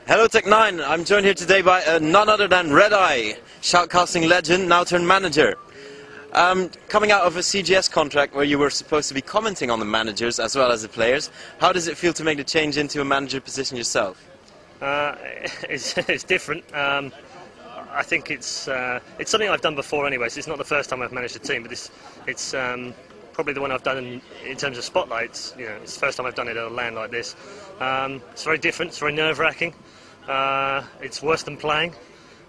Hello Tech9, I'm joined here today by none other than ReDeYe, shoutcasting legend, now turned manager. Coming out of a CGS contract where you were supposed to be commenting on the managers as well as the players, how does it feel to make the change into a manager position yourself? It's different. I think it's something I've done before anyway, so it's not the first time I've managed a team, but it's probably the one I've done in terms of spotlights. You know, it's the first time I've done it at a LAN like this. It's very different, it's very nerve-wracking. It's worse than playing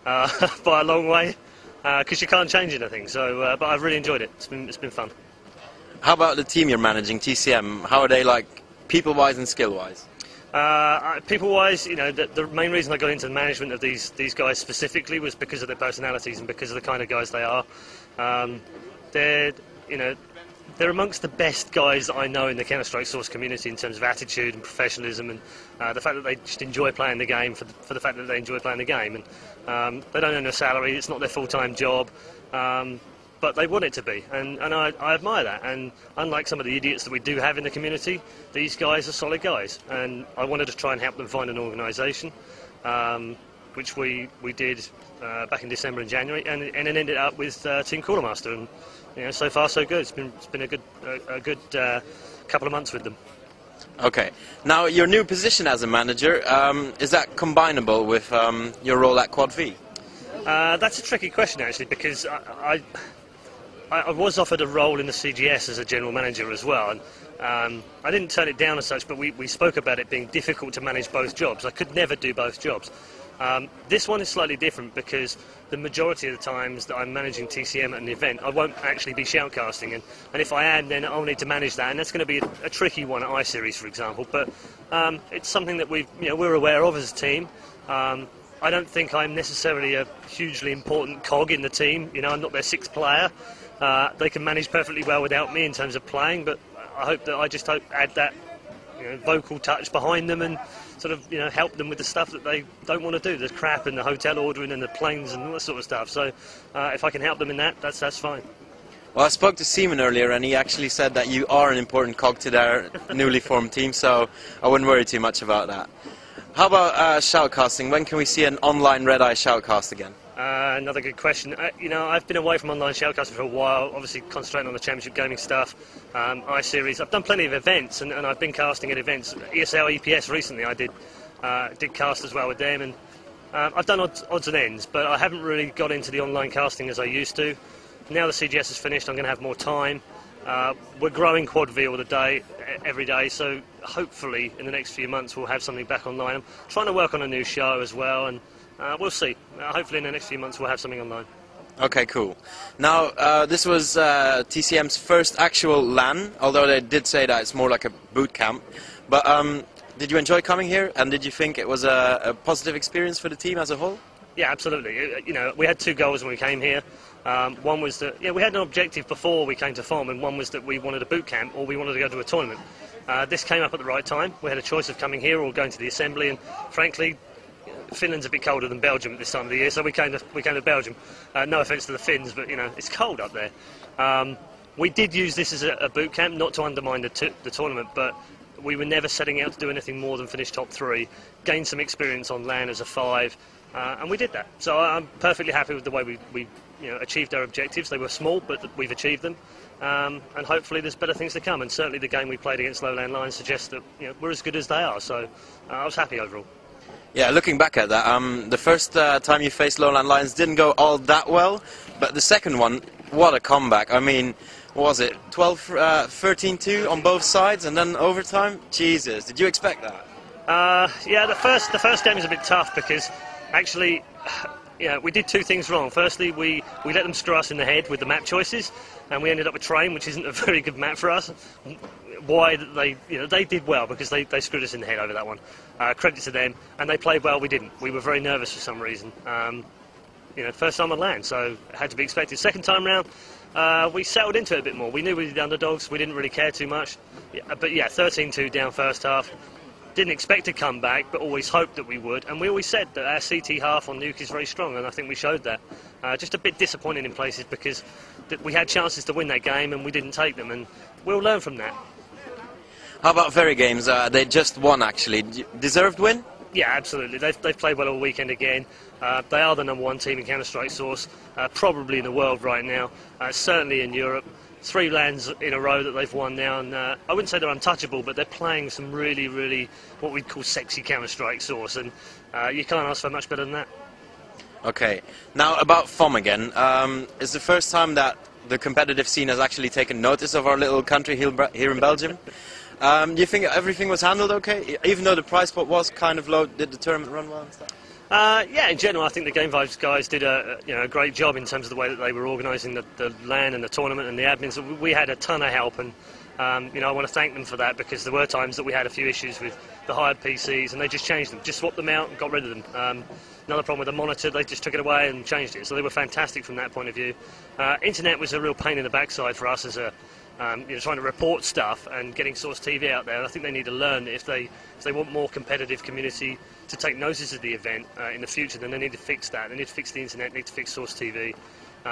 by a long way, because you can't change anything. So, but I've really enjoyed it. It's been fun. How about the team you're managing, TCM? How are they like, people-wise and skill-wise? People-wise, you know, the main reason I got into the management of these guys specifically was because of their personalities and because of the kind of guys they are. They're amongst the best guys that I know in the Counter-Strike Source community in terms of attitude and professionalism, and the fact that they just enjoy playing the game for the fact that they enjoy playing the game. And they don't earn a salary, it's not their full-time job, but they want it to be, and I admire that. And unlike some of the idiots that we do have in the community, these guys are solid guys, and I wanted to try and help them find an organisation, which we did back in December and January, and it ended up with Team Quartermaster, and you know, so far so good. It's been a good couple of months with them. Okay. Now, your new position as a manager, is that combinable with your role at quadV? That's a tricky question actually, because I was offered a role in the CGS as a general manager as well, and I didn't turn it down as such, but we spoke about it being difficult to manage both jobs. I could never do both jobs. This one is slightly different because the majority of the times that I'm managing TCM at an event, I won't actually be shoutcasting, and if I am, then I'll need to manage that, and that's going to be a tricky one at I-Series, for example. But it's something that we're aware of as a team. I don't think I'm necessarily a hugely important cog in the team. You know, I'm not their sixth player. They can manage perfectly well without me in terms of playing, but I just hope add that vocal touch behind them and sort of help them with the stuff that they don't want to do, the crap and the hotel ordering and the planes and all that sort of stuff. So if I can help them in that, that's fine. Well, I spoke to Seaman earlier and he actually said that you are an important cog to their newly formed team, so I wouldn't worry too much about that. How about shoutcasting? When can we see an online ReDeYe shoutcast again? Another good question. I've been away from online shoutcasting for a while, obviously concentrating on the Championship Gaming stuff, I-Series. I've done plenty of events, and I've been casting at events. ESL, EPS recently I did cast as well with them, and I've done odds and ends, but I haven't really got into the online casting as I used to. Now the CGS is finished, I'm going to have more time. We're growing quadV all the day, every day, so hopefully in the next few months we'll have something back online. I'm trying to work on a new show as well, and we'll see. Hopefully in the next few months we'll have something online. Okay, cool. Now, this was TCM's first actual LAN, although they did say that it's more like a boot camp. But did you enjoy coming here, and did you think it was a positive experience for the team as a whole? Yeah, absolutely. We had two goals when we came here. One was that we had an objective before we came to farm, and one was that we wanted a boot camp or we wanted to go to a tournament. This came up at the right time. We had a choice of coming here or going to the assembly, and frankly, Finland's a bit colder than Belgium at this time of the year, so we came to Belgium. No offence to the Finns, but it's cold up there. We did use this as a boot camp, not to undermine the tournament, but we were never setting out to do anything more than finish top 3, gain some experience on LAN as a 5, and we did that. So I'm perfectly happy with the way we achieved our objectives. They were small, but we've achieved them, and hopefully there's better things to come. And certainly the game we played against Lowland Lions suggests that we're as good as they are. So I was happy overall. Yeah, looking back at that, the first time you faced Lowland Lions didn't go all that well, but the second one, what a comeback. I mean, what was it, 13-2 on both sides and then overtime? Jesus, did you expect that? Yeah, the first game was a bit tough because actually we did two things wrong. Firstly, we let them screw us in the head with the map choices, and we ended up with Train, which isn't a very good map for us. Why they did well because they screwed us in the head over that one. Credit to them, and they played well. We didn't. We were very nervous for some reason. First time on LAN, so it had to be expected. Second time round, we settled into it a bit more. We knew we were the underdogs. We didn't really care too much. But yeah, 13-2 down first half. Didn't expect to come back, but always hoped that we would. And we always said that our CT half on Nuke is very strong, and I think we showed that. Just a bit disappointing in places because we had chances to win that game and we didn't take them, and we'll learn from that. How about FragOMatic? They just won, actually. Deserved win? Yeah, absolutely. They've played well all weekend again. They are the #1 team in Counter-Strike Source, probably in the world right now, certainly in Europe. 3 lands in a row that they've won now, and I wouldn't say they're untouchable, but they're playing some really, really what we'd call sexy Counter-Strike Source, and you can't ask for much better than that. Okay, now about FOM again. It's the first time that the competitive scene has actually taken notice of our little country here in Belgium. Do you think everything was handled okay? Even though the prize pot was kind of low, did the tournament run well and stuff? Yeah, in general, I think the GameVibes guys did a great job in terms of the way that they were organising the LAN and the tournament and the admins. We had a ton of help, and I want to thank them for that, because there were times that we had a few issues with the hired PCs, and they just changed them, just swapped them out and got rid of them. Another problem with the monitor, they just took it away and changed it, so they were fantastic from that point of view. Internet was a real pain in the backside for us as a trying to report stuff and getting Source TV out there. And I think they need to learn that if they want more competitive community to take notice of the event in the future, then they need to fix that. They need to fix the internet, they need to fix Source TV,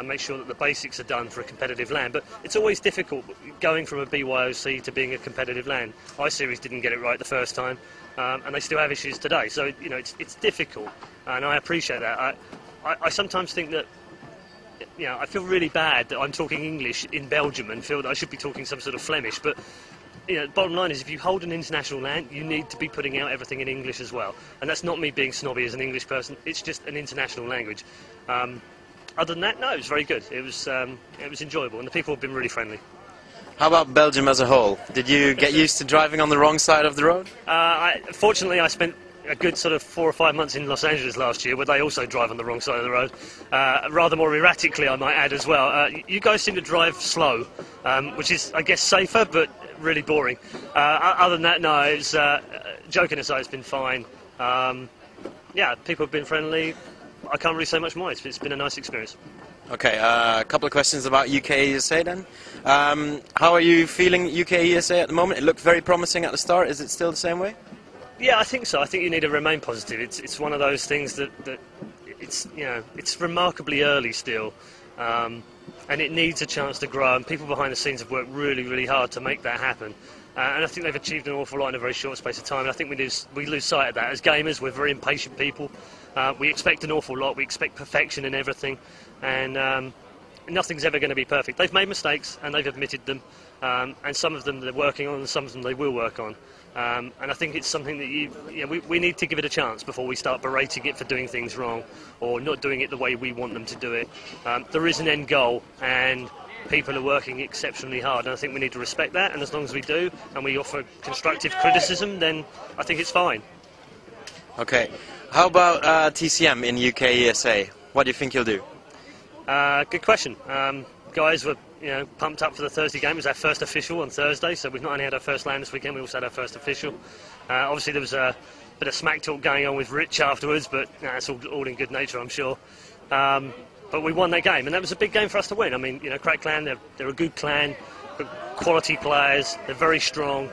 make sure that the basics are done for a competitive LAN. But it's always difficult going from a BYOC to being a competitive LAN. iSeries didn't get it right the first time, and they still have issues today. So it's difficult, and I appreciate that. I sometimes think that I feel really bad that I'm talking English in Belgium and feel that I should be talking some sort of Flemish, but bottom line is, if you hold an international LAN, you need to be putting out everything in English as well. And that's not me being snobby as an English person, it's just an international language. Other than that, no, it was very good. It was enjoyable, and the people have been really friendly. How about Belgium as a whole? Did you get used to driving on the wrong side of the road? Fortunately, I spent a good sort of 4 or 5 months in Los Angeles last year, where they also drive on the wrong side of the road, rather more erratically, I might add as well. You guys seem to drive slow, which is, I guess, safer, but really boring. Other than that, no, it's, joking aside, it's been fine. Yeah, people have been friendly. I can't really say much more. It's been a nice experience. Okay, a couple of questions about UK-USA then. How are you feeling UK-USA at the moment? It looked very promising at the start. Is it still the same way? Yeah, I think so. I think you need to remain positive. It's one of those things that it's remarkably early still, and it needs a chance to grow. And people behind the scenes have worked really, really hard to make that happen. And I think they've achieved an awful lot in a very short space of time. And I think we lose sight of that. As gamers, we're very impatient people. We expect an awful lot. We expect perfection in everything, and nothing's ever going to be perfect. They've made mistakes, and they've admitted them. And some of them they're working on, and some of them they will work on. And I think it's something that we need to give it a chance before we start berating it for doing things wrong or not doing it the way we want them to do it. There is an end goal, and people are working exceptionally hard, and I think we need to respect that. And as long as we do, and we offer constructive criticism, then I think it's fine. Okay. How about TCM in UK-USA? What do you think you'll do? Good question. Guys were pumped up for the Thursday game. It was our first official on Thursday, so we've not only had our first LAN this weekend, we also had our first official. Obviously there was a bit of smack talk going on with Rich afterwards, but it's all in good nature, I'm sure. But we won that game, and that was a big game for us to win. I mean, Crack Clan, they're a good clan, quality players, they're very strong,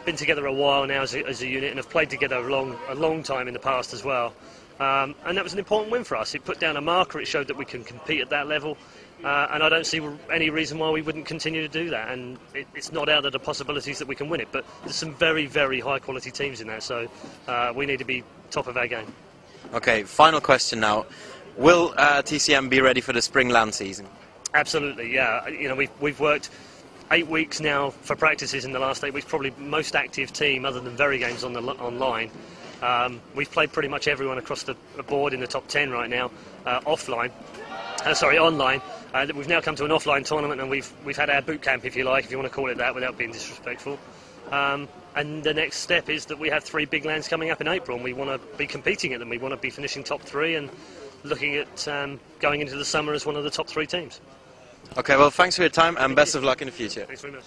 been together a while now as a unit, and have played together a long time in the past as well. And that was an important win for us. It put down a marker, it showed that we can compete at that level. And I don't see any reason why we wouldn't continue to do that. And it's not out of the possibilities that we can win it. But there's some very, very high-quality teams in there, so we need to be top of our game. Okay, final question now. Will TCM be ready for the spring LAN season? Absolutely, yeah. We've worked 8 weeks now for practices in the last 8 weeks. Probably most active team, other than Very Games online. We've played pretty much everyone across the board in the top 10 right now, online. We've now come to an offline tournament, and we've had our boot camp, if you like, if you want to call it that, without being disrespectful. And the next step is that we have 3 big LANs coming up in April, and we want to be competing at them. We want to be finishing top 3 and looking at going into the summer as one of the top 3 teams. Okay, well, thanks for your time, and best of luck in the future. Thanks very much.